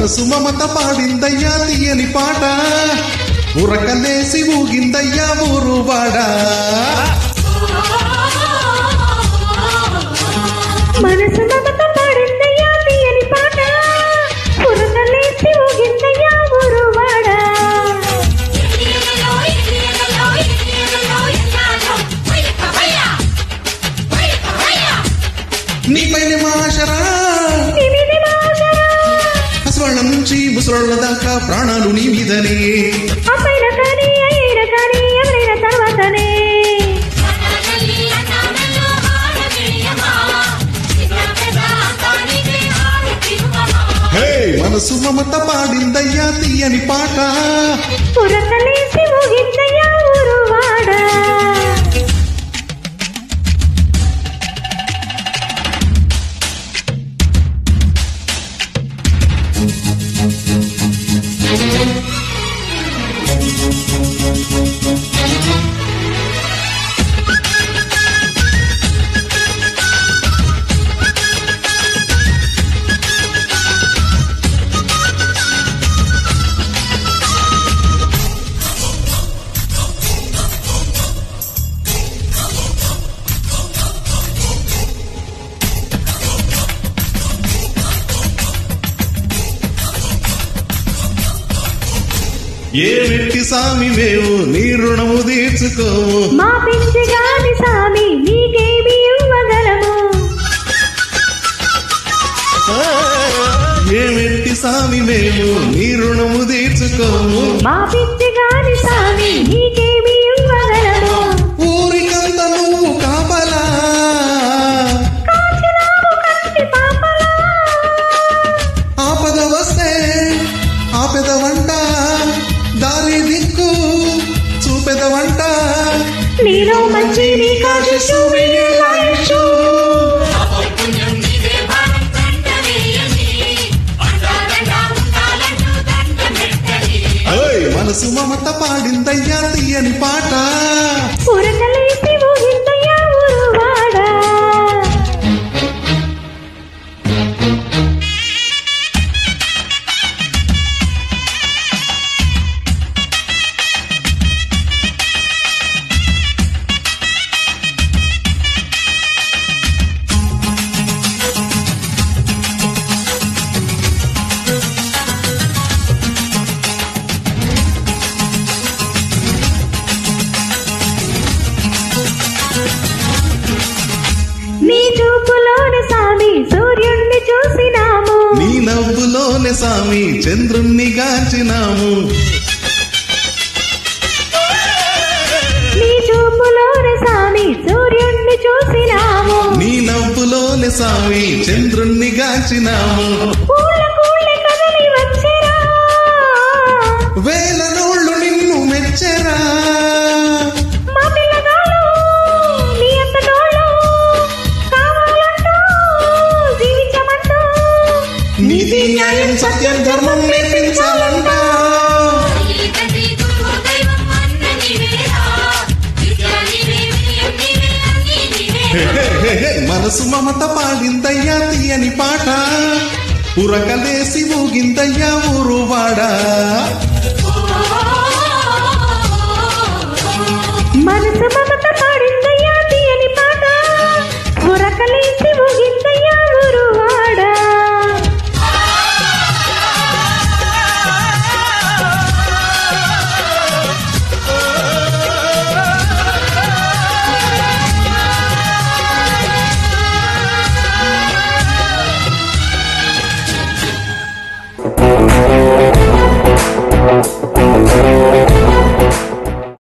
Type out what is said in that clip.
మనసు మమత పాడిందయ్యా తీయని పాట ఉరకలేసి ఊగిందయ్యా ఊరువాడా మనసు మమత పాడిందయ్యా తీయని పాట ఉరకలేసి ఊగిందయ్యా ఊరువాడా నీపైన మాషరా స్వర్ణ నుంచి ముసలోళ్ళ దాకా ప్రాణాలు నీ మీదనే ఎవరైనా తర్వాతనే మనసు మమత పాడిందయ్యా తీయని పాట ఉరకలేసి ఊగిందయ్యా ఊరువాడా ఏ వెట్టి సామి వేవు నీ రుణము తీర్చుకోవు మా పిచ్చిగాని సామి నీకేమి ఇవ్వగలము ఏ వెట్టి సామి వేవు నీ రుణము తీర్చుకోవు మా పిచ్చిగాని సామి నీకేమి ఇవ్వగలము ఊరికంత నువ్వు కాపలా కాచినావు కంటి పాపలా ఆపద వస్తే ఆపెదవంట దారి దిక్కు చూపెదవంట నీలో మంచి నీ కాశిషు వెయ్యేళ్ళాయుషు మనసు మమత పాడిందయ్యా తీయని పాట ఉరకలేసి ఊగిందయ్యా ఊరువాడా నీ చూపులోని సామి సూర్యుణ్ణి చూసినాము నీ నవ్వులోనే సామి చంద్రుణ్ణి గాంచినాము నీ చూపులోని సామి సూర్యుణ్ణి చూసినాము నీ నవ్వులోనే సామి చంద్రుణ్ణి గాంచినాము కదలి వచ్చేరా వేల నోళ్ళు నిన్ను మెచ్చెరా మా పిల్లగాళ్ళు నీ అంతటోళ్ళు కావాలంటూ జీవించమంటూ నీతి న్యాయం సత్యం ధర్మం నేర్పించాలంట మనసు మమత పాడిందయ్యా తీయని పాట ఉరకలేసి ఊగిందయ్యా ఊరువాడా